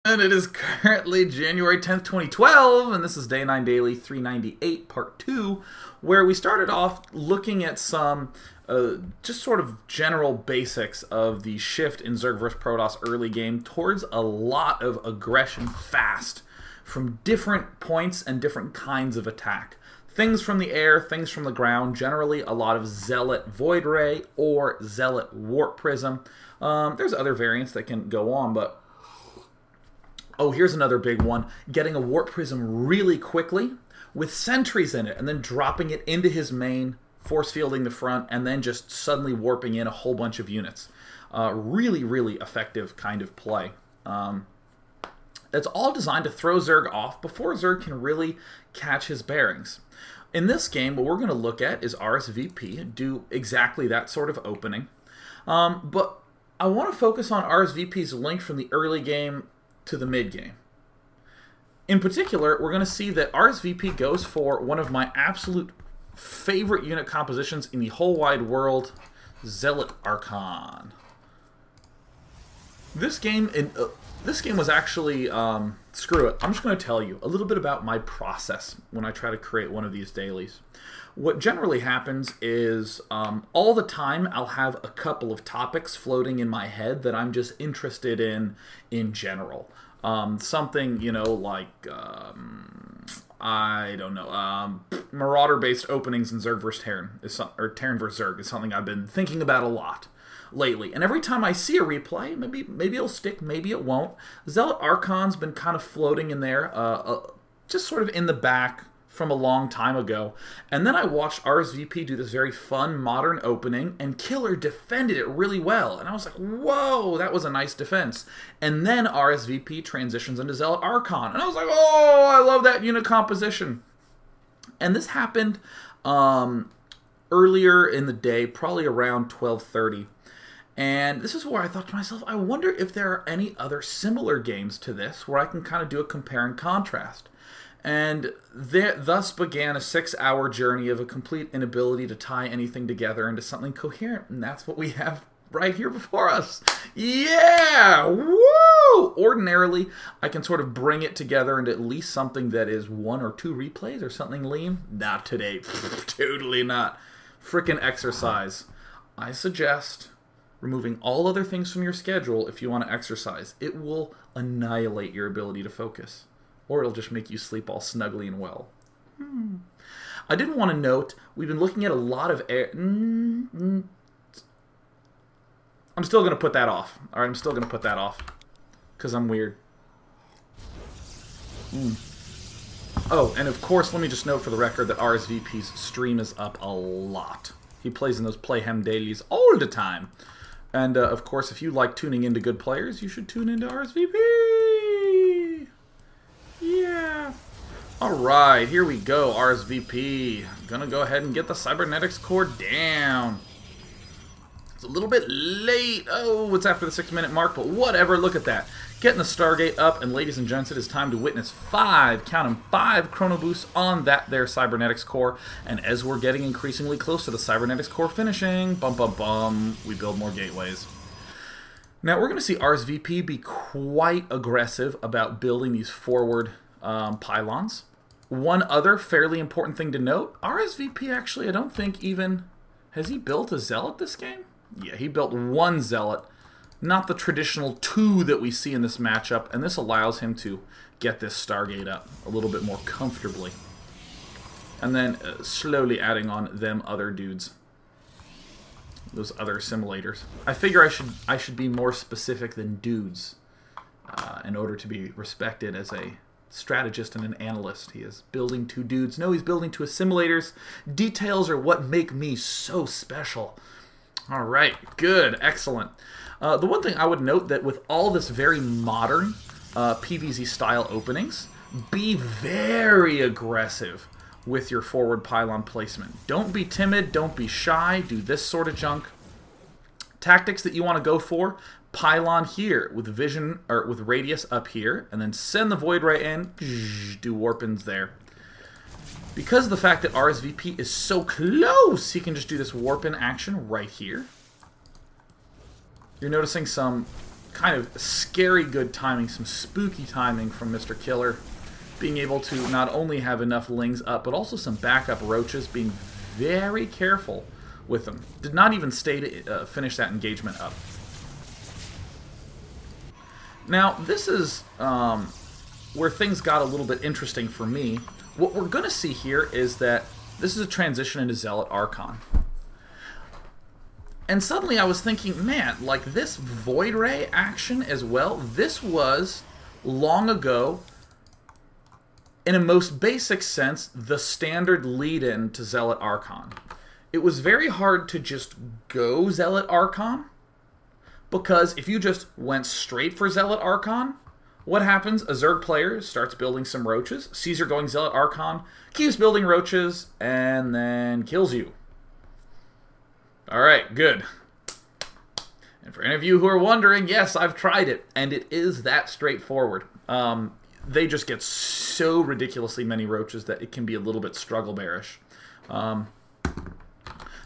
And it is currently January 10th, 2012, and this is Day 9 Daily 398, Part 2, where we started off looking at some just sort of general basics of the shift in Zerg vs. Protoss early game towards a lot of aggression fast from different points and different kinds of attack. Things from the air, things from the ground, generally a lot of Zealot Void Ray or Zealot Warp Prism. There's other variants that can go on, but... Oh, here's another big one. Getting a Warp Prism really quickly with sentries in it, and then dropping it into his main, force fielding the front, and then just suddenly warping in a whole bunch of units. Really, really effective kind of play. It's all designed to throw Zerg off before Zerg can really catch his bearings. In this game, what we're going to look at is RSVP do exactly that sort of opening. But I want to focus on RSVP's link from the early game to the mid game. In particular, we're going to see that RSVP goes for one of my absolute favorite unit compositions in the whole wide world, Zealot Archon. This game was actually, screw it, I'm just going to tell you a little bit about my process when I try to create one of these dailies. What generally happens is all the time I'll have a couple of topics floating in my head that I'm just interested in general. Something, you know, like, I don't know, Marauder-based openings in Zerg vs. Terran, or Terran vs. Zerg is something I've been thinking about a lot lately. And every time I see a replay, maybe it'll stick, maybe it won't. Zealot Archon's been kind of floating in there, just sort of in the back from a long time ago. And then I watched RSVP do this very fun, modern opening, and dKiLLeR defended it really well. And I was like, whoa, that was a nice defense. And then RSVP transitions into Zealot Archon. And I was like, oh, I love that unit composition. And this happened earlier in the day, probably around 12:30. And this is where I thought to myself, I wonder if there are any other similar games to this where I can kind of do a compare and contrast. And thus began a 6-hour journey of a complete inability to tie anything together into something coherent. And that's what we have right here before us. Yeah! Woo! Ordinarily, I can sort of bring it together into at least something that is 1 or 2 replays or something lean. Not today. Totally not. Frickin' exercise. I suggest removing all other things from your schedule if you want to exercise. It will annihilate your ability to focus. Or it'll just make you sleep all snugly and well. I did want to note, we've been looking at a lot of air... I'm still going to put that off. Alright, I'm still going to put that off. Because I'm weird. Oh, and of course, let me just note for the record that RSVP's stream is up a lot. He plays in those Playhem dailies all the time. And, of course, if you like tuning into good players, you should tune into RSVP! Yeah. Alright, here we go, RSVP. Gonna go ahead and get the cybernetics core down. It's a little bit late. Oh, it's after the 6-minute mark, but whatever, look at that. Getting the Stargate up, and ladies and gents, it is time to witness 5, count 'em, 5 chrono boosts on that there cybernetics core. And as we're getting increasingly close to the cybernetics core finishing, we build more gateways. Now, we're going to see RSVP be quite aggressive about building these forward pylons. One other fairly important thing to note, RSVP actually, I don't think even... Has he built a Zealot this game? Yeah, he built 1 Zealot, not the traditional 2 that we see in this matchup, and this allows him to get this Stargate up a little bit more comfortably. And then slowly adding on them other dudes. Those other assimilators. I figure I should be more specific than dudes in order to be respected as a strategist and an analyst. He is building 2 dudes. No, he's building 2 assimilators. Details are what make me so special. All right, good, excellent. The one thing I would note that with all this very modern PvZ style openings, be very aggressive with your forward pylon placement. Don't be timid, don't be shy, do this sort of junk. Tactics that you want to go for, pylon here with vision or with radius up here, and then send the Void Ray in, do warp-ins there. Because of the fact that RSVP is so close, he can just do this warp-in action right here. You're noticing some kind of scary good timing, some spooky timing from Mr. killer, being able to not only have enough lings up, but also some backup roaches, being very careful with them. Did not even stay to finish that engagement up. Now, this is where things got a little bit interesting for me. What we're going to see here is that this is a transition into Zealot Archon. And suddenly I was thinking, man, like this Void Ray action as well, this was, long ago, in a most basic sense, the standard lead-in to Zealot Archon. It was very hard to just go Zealot Archon, because if you just went straight for Zealot Archon, what happens? A Zerg player starts building some roaches, sees you're going Zealot Archon, keeps building roaches, and then kills you. Alright, good. And for any of you who are wondering, yes, I've tried it, and it is that straightforward. They just get so ridiculously many roaches that it can be a little bit struggle bearish.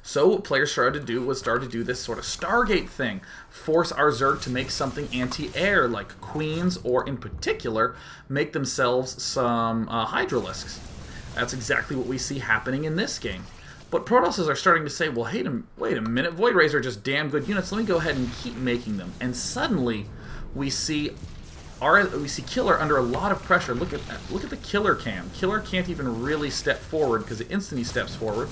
So what players started to do was start to do this sort of Stargate thing. Force our Zerg to make something anti-air, like Queens, or in particular, make themselves some Hydralisks. That's exactly what we see happening in this game. But Protosses are starting to say, well, wait a minute, Void Rays are just damn good units, let me go ahead and keep making them. And suddenly, we see killer under a lot of pressure. Look at the killer cam. Killer can't even really step forward, because the instant he steps forward,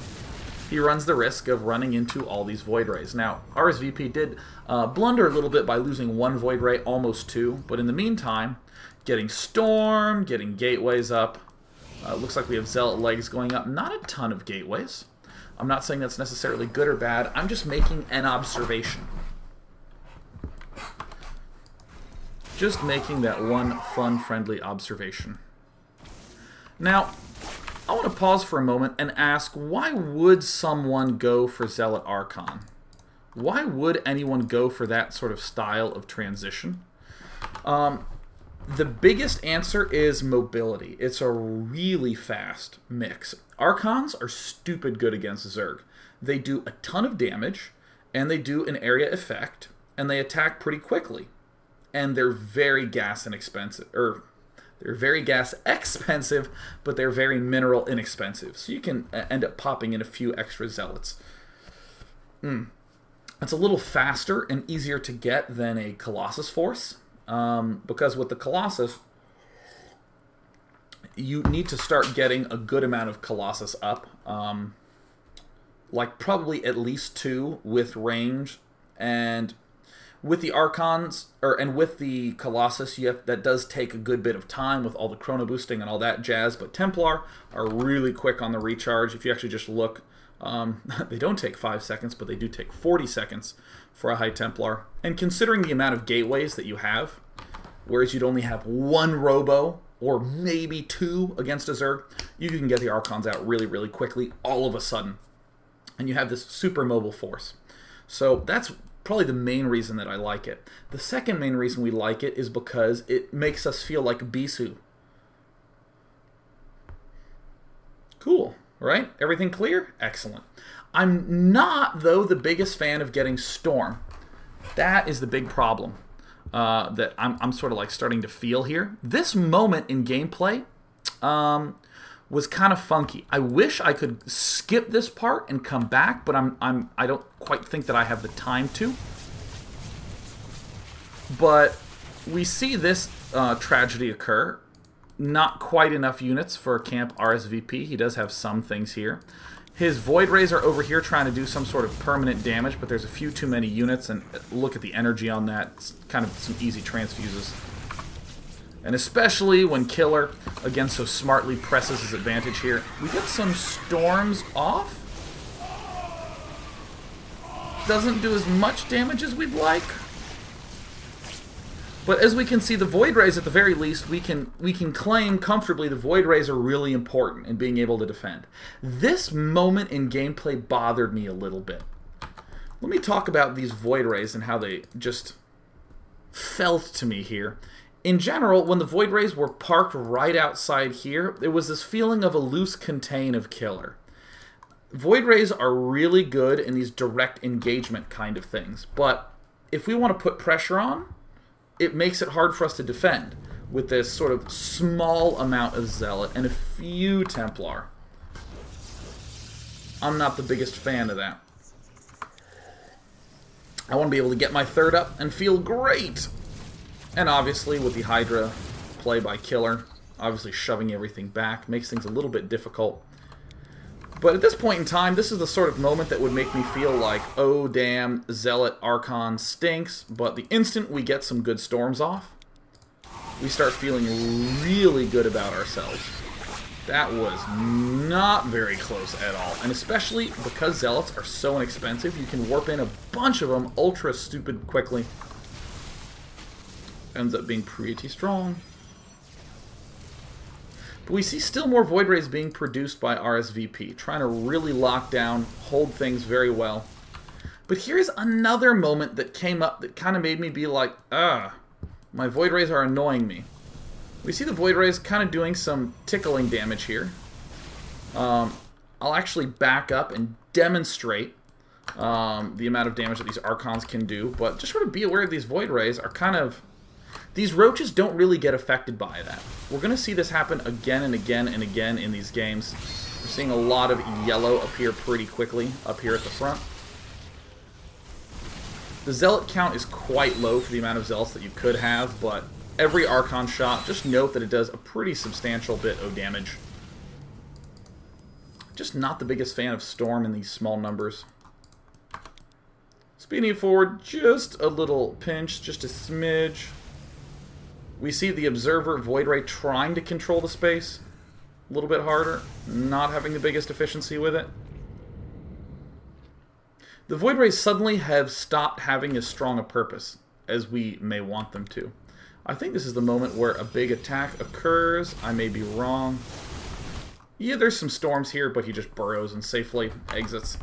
he runs the risk of running into all these Void Rays. Now, RSVP did blunder a little bit by losing one Void Ray, almost two, but in the meantime, getting Storm, getting gateways up. Looks like we have Zealot legs going up. Not a ton of gateways. I'm not saying that's necessarily good or bad. I'm just making an observation. Just making that one fun, friendly observation. Now, I want to pause for a moment and ask, why would someone go for Zealot Archon? Why would anyone go for that sort of style of transition? The biggest answer is mobility. It's a really fast mix. Archons are stupid good against Zerg. They do a ton of damage, and they do an area effect, and they attack pretty quickly. And they're very gas inexpensive, they're very gas expensive, but they're very mineral inexpensive. So you can end up popping in a few extra Zealots. It's a little faster and easier to get than a Colossus force, because with the Colossus, you need to start getting a good amount of Colossus up, like probably at least 2 with range, and with the Archons, and with the Colossus, that does take a good bit of time with all the chrono boosting and all that jazz, but Templar are really quick on the recharge. If you actually just look, they don't take 5 seconds, but they do take 40 seconds for a high Templar. And considering the amount of gateways that you have, whereas you'd only have 1 Robo, or maybe 2 against a Zerg, you can get the Archons out really, really quickly, all of a sudden. And you have this super mobile force. So that's probably the main reason that I like it. The second main reason we like it is because it makes us feel like Bisu. Cool, right? Everything clear? Excellent. I'm not, though, the biggest fan of getting Storm. That is the big problem that I'm sort of like starting to feel here. This moment in gameplay was kind of funky. I wish I could skip this part and come back, but I don't quite think that I have the time to. But we see this tragedy occur. Not quite enough units for Camp RSVP. He does have some things here. His Void Rays are over here trying to do some sort of permanent damage, but there's a few too many units, and look at the energy on that. It's kind of some easy transfuses. And especially when killer, again, so smartly presses his advantage here. We get some Storms off. Doesn't do as much damage as we'd like. But as we can see, the Void Rays, at the very least, we can claim comfortably the Void Rays are really important in being able to defend. This moment in gameplay bothered me a little bit. Let me talk about these Void Rays and how they just felt to me here. In general, when the Void Rays were parked right outside here, there was this feeling of a loose contain of killer. Void Rays are really good in these direct engagement kind of things, but if we want to put pressure on, it makes it hard for us to defend with this sort of small amount of Zealot and a few Templar. I'm not the biggest fan of that. I want to be able to get my third up and feel great. And obviously with the Hydra play by dKiLLeR, obviously shoving everything back makes things a little bit difficult. But at this point in time, this is the sort of moment that would make me feel like, oh damn, Zealot Archon stinks, but the instant we get some good storms off, we start feeling really good about ourselves. That was not very close at all, and especially because Zealots are so inexpensive, you can warp in a bunch of them ultra stupid quickly. Ends up being pretty strong. But we see still more Void Rays being produced by RSVP, trying to really lock down, hold things very well. But here's another moment that came up that kind of made me be like, my Void Rays are annoying me. We see the Void Rays kind of doing some tickling damage here. I'll actually back up and demonstrate the amount of damage that these Archons can do, but just sort of be aware of these Void Rays are kind of... These roaches don't really get affected by that. We're going to see this happen again and again and again in these games. We're seeing a lot of yellow appear pretty quickly up here at the front. The Zealot count is quite low for the amount of Zealots that you could have, but every Archon shot, just note that it does a pretty substantial bit of damage. Just not the biggest fan of Storm in these small numbers. Speeding it forward just a little pinch, just a smidge. We see the Observer Void Ray trying to control the space a little bit harder, not having the biggest efficiency with it. The Void Rays suddenly have stopped having as strong a purpose as we may want them to. I think this is the moment where a big attack occurs. I may be wrong. Yeah, there's some storms here, but he just burrows and safely exits.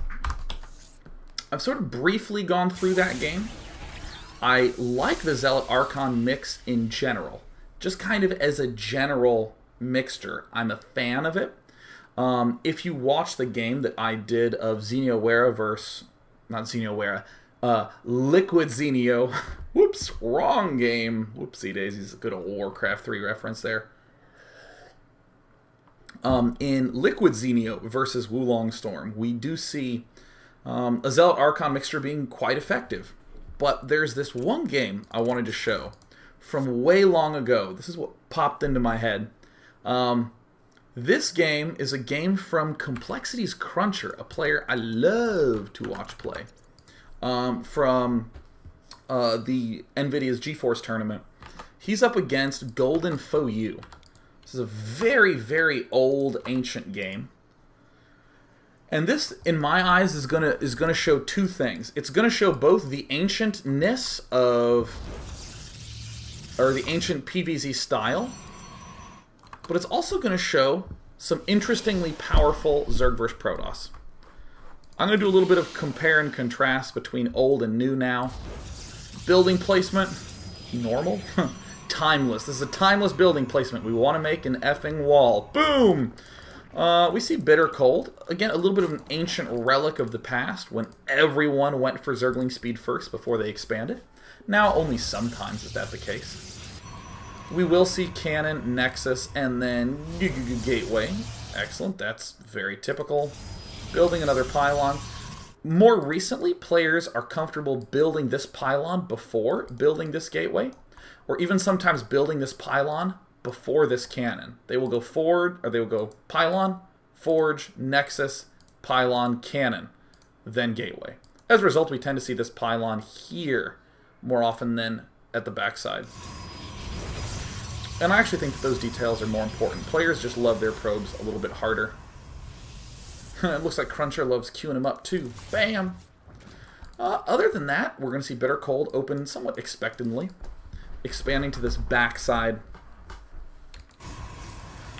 I've sort of briefly gone through that game. I like the Zealot Archon mix in general. Just kind of as a general mixture. I'm a fan of it. If you watch the game that I did of Xenoweira versus... Not Xenoweira. Liquid Xenio. Whoops, wrong game. Whoopsie daisies. A good old Warcraft 3 reference there. In Liquid Xenio versus Wulong Storm, we do see a Zealot Archon mixture being quite effective. But there's this one game I wanted to show from way long ago. This is what popped into my head. This game is a game from Complexity's Cruncher, a player I love to watch play. From the NVIDIA's GeForce tournament. He's up against Golden Fo Yu. This is a very, very old, ancient game. And this, in my eyes, is gonna show two things. It's gonna show both the ancientness of, or the ancient PvZ style, but it's also gonna show some interestingly powerful Zerg vs Protoss. I'm gonna do a little bit of compare and contrast between old and new now. Building placement, normal, timeless. This is a timeless building placement. We want to make an effing wall. Boom. We see Bitter Cold. Again, a little bit of an ancient relic of the past when everyone went for Zergling speed first before they expanded. Now, only sometimes is that the case. We will see Cannon, Nexus, and then Gateway. Excellent. That's very typical. Building another pylon. More recently, players are comfortable building this pylon before building this gateway, or even sometimes building this pylon before this cannon. They will go forward, or they will go pylon, forge, nexus, pylon, cannon, then gateway. As a result, we tend to see this pylon here more often than at the backside. And I actually think that those details are more important. Players just love their probes a little bit harder. It looks like Cruncher loves queuing him up too. Bam! Other than that, we're going to see Bitter Cold open somewhat expectantly, expanding to this backside.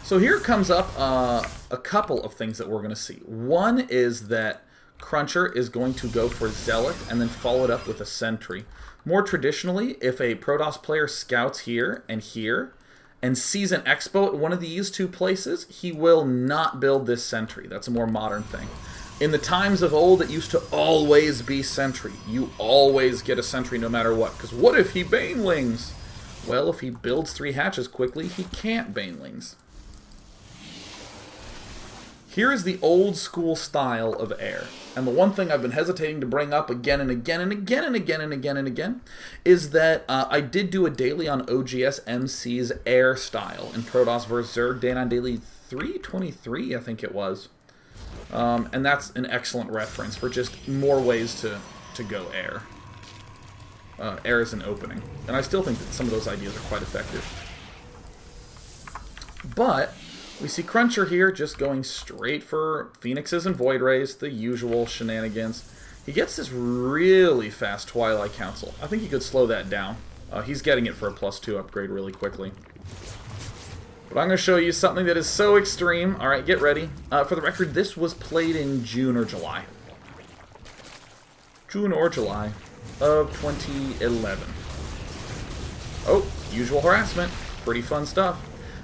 So here comes up a couple of things that we're going to see. One is that Cruncher is going to go for Zealot and then follow it up with a Sentry. More traditionally, if a Protoss player scouts here and sees an Expo at one of these two places, he will not build this Sentry. That's a more modern thing. In the times of old, it used to always be Sentry. You always get a Sentry no matter what. Because what if he Banelings? Well, if he builds 3 hatches quickly, he can't banelings. Here is the old school style of air. And the one thing I've been hesitating to bring up again and again and again and again and again and again is that I did do a daily on OGS MC's air style in Protoss vs. Zerg, day 9 daily 323, I think it was. And that's an excellent reference for just more ways to go air. Air is an opening. And I still think that some of those ideas are quite effective. But we see Cruncher here just going straight for Phoenixes and Void Rays, the usual shenanigans. He gets this really fast Twilight Council. I think he could slow that down. He's getting it for a +2 upgrade really quickly. But I'm going to show you something that is so extreme. Alright, get ready. For the record, this was played in June or July. June or July of 2011. Oh, usual harassment. Pretty fun stuff.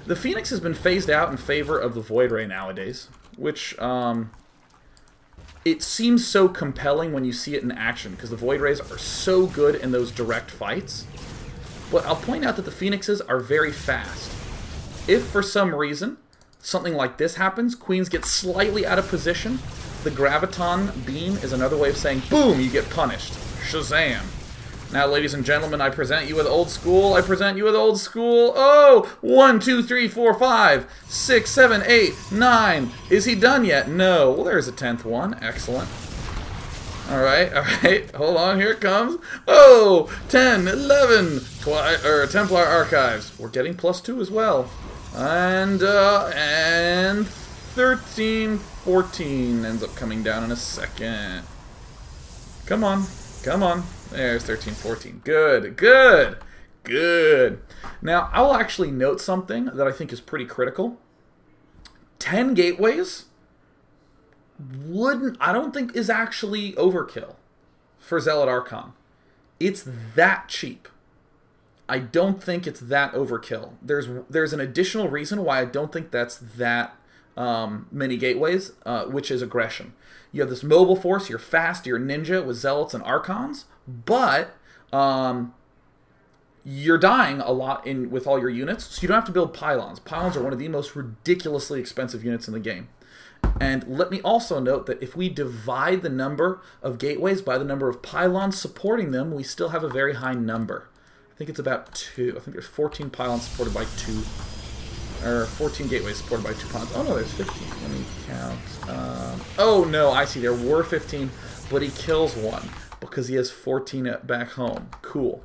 The Phoenix has been phased out in favor of the Void Ray nowadays, which it seems so compelling when you see it in action, because the Void Rays are so good in those direct fights. But I'll point out that the Phoenixes are very fast. If for some reason something like this happens, Queens get slightly out of position, the Graviton Beam is another way of saying, boom, you get punished. Shazam. Now, ladies and gentlemen, I present you with old school. I present you with old school. Oh, 1, 2, 3, 4, 5, 6, 7, 8, 9. Is he done yet? No. Well, there's a 10th one. Excellent. All right. Hold on. Here it comes. Oh, 10, 11, Templar Archives. We're getting +2 as well. And 13, 14 ends up coming down in a second. Come on. Come on. There's 13, 14. Good, good, good. Now, I will actually note something that I think is pretty critical. 10 gateways I don't think is actually overkill for Zealot Archon. It's that cheap. I don't think it's that overkill. There's an additional reason why I don't think that's that many gateways, which is aggression. You have this mobile force, you're fast, you're ninja with Zealots and Archons, but you're dying a lot with all your units, so you don't have to build pylons. Pylons are one of the most ridiculously expensive units in the game. And let me also note that if we divide the number of gateways by the number of pylons supporting them, we still have a very high number. I think it's about 2. I think there's 14 pylons supported by 2. Or 14 gateways supported by 2 pylons. Oh no, there's 15. Let me count. Oh no, I see. There were 15, but he kills one because he has 14 back home. Cool.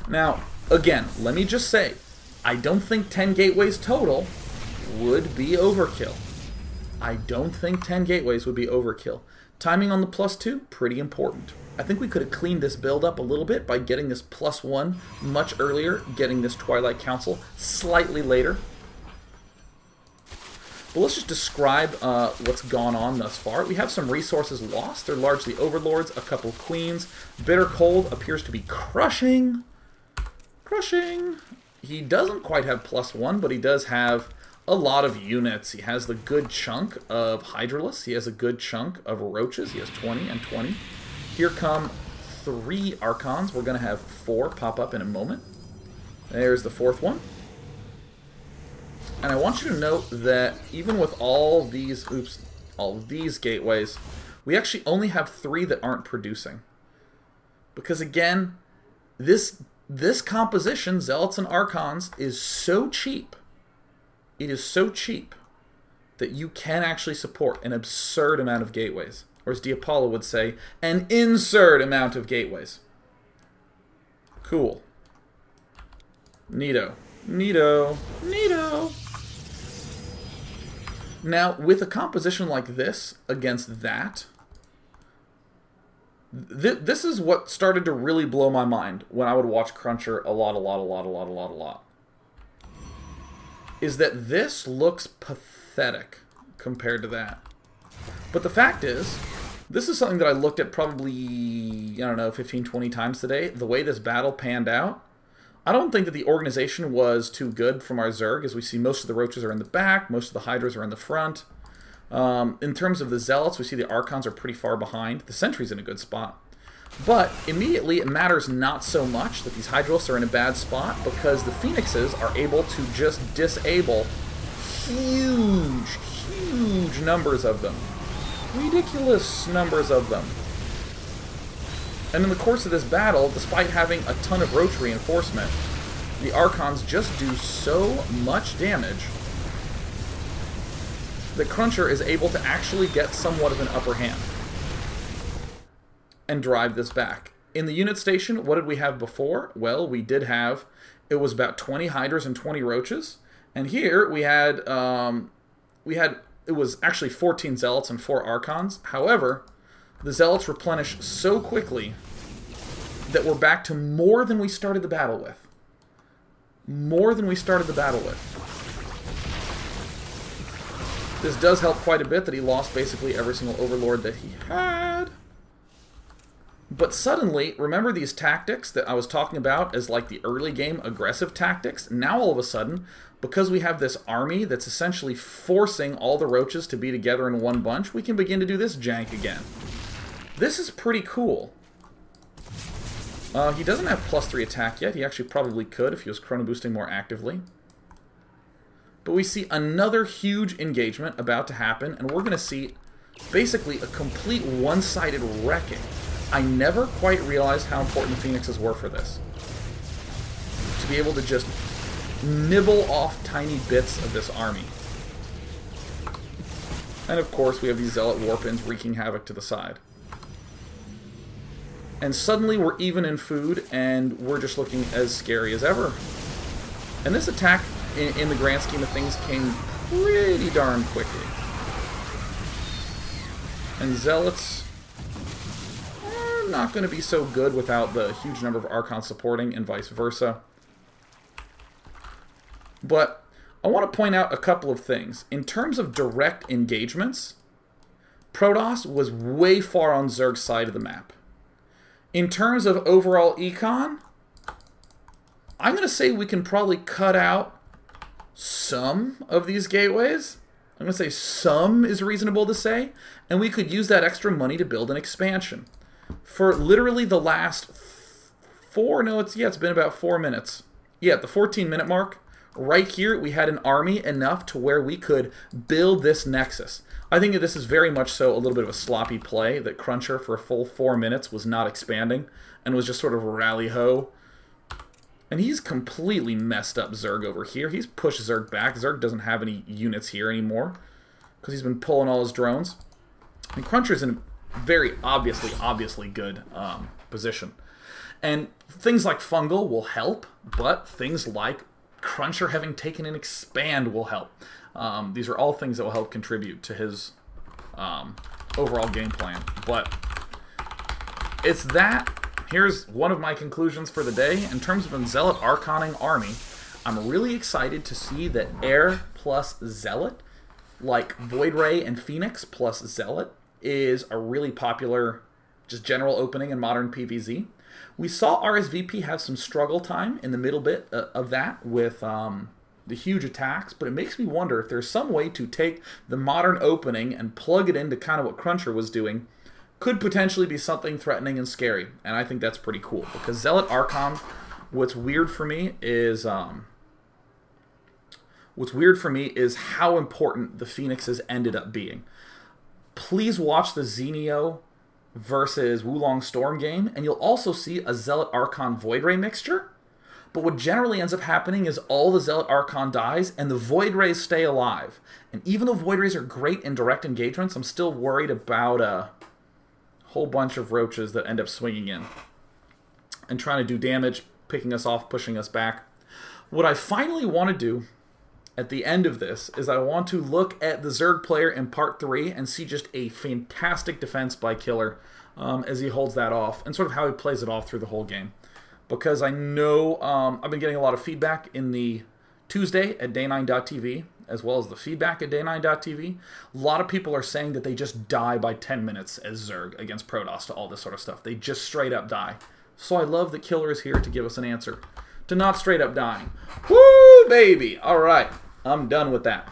Now, again, let me just say, I don't think 10 gateways total would be overkill. I don't think 10 gateways would be overkill. Timing on the +2, pretty important. I think we could have cleaned this build up a little bit by getting this +1 much earlier, getting this Twilight Council slightly later. But let's just describe what's gone on thus far. We have some resources lost. They're largely Overlords, a couple Queens. Bitter Cold appears to be crushing. Crushing. He doesn't quite have +1, but he does have a lot of units. He has the good chunk of Hydralisk. He has a good chunk of Roaches. He has 20 and 20. Here come 3 Archons. We're going to have 4 pop up in a moment. There's the 4th one. And I want you to note that even with all these, all of these gateways, we actually only have 3 that aren't producing. Because again, this composition, Zealots and Archons, is so cheap. It is so cheap that you can actually support an absurd amount of gateways. Or as dKiLLeR would say, an insert amount of gateways. Cool. Neato. Neato. Neato. Now, with a composition like this against that, this is what started to really blow my mind when I would watch Cruncher a lot. Is that this looks pathetic compared to that. But the fact is, this is something that I looked at probably, I don't know, 15, 20 times today. The way this battle panned out, I don't think that the organization was too good from our Zerg, as we see most of the Roaches are in the back, most of the Hydras are in the front. In terms of the Zealots, we see the Archons are pretty far behind. The Sentry's in a good spot. But immediately it matters not so much that these Hydros are in a bad spot, because the Phoenixes are able to just disable huge numbers of them. Ridiculous numbers of them. And in the course of this battle, despite having a ton of roach reinforcement, the Archons just do so much damage that Cruncher is able to actually get somewhat of an upper hand and drive this back. In the unit station, what did we have before? Well, we did have, it was about 20 Hydras and 20 Roaches. And here we had, it was actually 14 Zealots and 4 Archons. However, the Zealots replenish so quickly that we're back to more than we started the battle with. More than we started the battle with. This does help quite a bit that he lost basically every single Overlord that he had. But suddenly, remember these tactics that I was talking about as like the early game aggressive tactics? Now all of a sudden, because we have this army that's essentially forcing all the Roaches to be together in one bunch, we can begin to do this jank again. This is pretty cool. He doesn't have +3 attack yet. He actually probably could if he was chrono boosting more actively. But we see another huge engagement about to happen, and we're going to see basically a complete one-sided wrecking. I never quite realized how important the Phoenixes were for this. To be able to just nibble off tiny bits of this army. And of course we have these Zealot Warpins wreaking havoc to the side. And suddenly we're even in food, and we're just looking as scary as ever. And this attack, in the grand scheme of things, came pretty darn quickly. And Zealots are not going to be so good without the huge number of Archons supporting, and vice versa. But I want to point out a couple of things. In terms of direct engagements, Protoss was way far on Zerg's side of the map. In terms of overall econ, I'm going to say we can probably cut out some of these gateways. I'm going to say some is reasonable to say, and we could use that extra money to build an expansion. For literally the last it's been about 4 minutes. Yeah, at the 14-minute mark, right here we had an army enough to where we could build this Nexus. I think that this is very much so a little bit of a sloppy play, that Cruncher for a full 4 minutes was not expanding and was just sort of rally-ho. And he's completely messed up Zerg over here. He's pushed Zerg back. Zerg doesn't have any units here anymore because he's been pulling all his drones. And Cruncher's in a very obviously good position. And things like Fungal will help, but things like Cruncher having taken an expand will help. These are all things that will help contribute to his overall game plan. But it's that. Here's one of my conclusions for the day. In terms of a Zealot Archoning army, I'm really excited to see that Air plus Zealot, like Void Ray and Phoenix plus Zealot, is a really popular just general opening in modern PvZ. We saw RSVP have some struggle time in the middle bit of that with the huge attacks, but it makes me wonder if there's some way to take the modern opening and plug it into kind of what Cruncher was doing. Could potentially be something threatening and scary, and I think that's pretty cool, because Zealot Archon, what's weird for me is how important the Phoenixes ended up being. Please watch the Xenio versus Wulong Storm game, and you'll also see a Zealot Archon Void Ray mixture. But what generally ends up happening is all the Zealot Archon dies, and the Void Rays stay alive. And even though Void Rays are great in direct engagements, I'm still worried about a whole bunch of Roaches that end up swinging in and trying to do damage, picking us off, pushing us back. What I finally want to do at the end of this is I want to look at the Zerg player in part 3 and see just a fantastic defense by dKiLLeR as he holds that off, and sort of how he plays it off through the whole game. Because I know I've been getting a lot of feedback in the Tuesday at day9.tv, as well as the feedback at day9.tv. A lot of people are saying that they just die by 10 minutes as Zerg against Protoss to all this sort of stuff. They just straight up die. So I love that dKiLLeR is here to give us an answer to not straight up dying. Woo, baby! Alright, I'm done with that.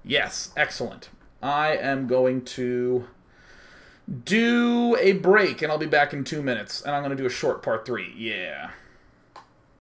Yes, excellent. I am going to do a break, and I'll be back in 2 minutes. And I'm going to do a short part 3. Yeah.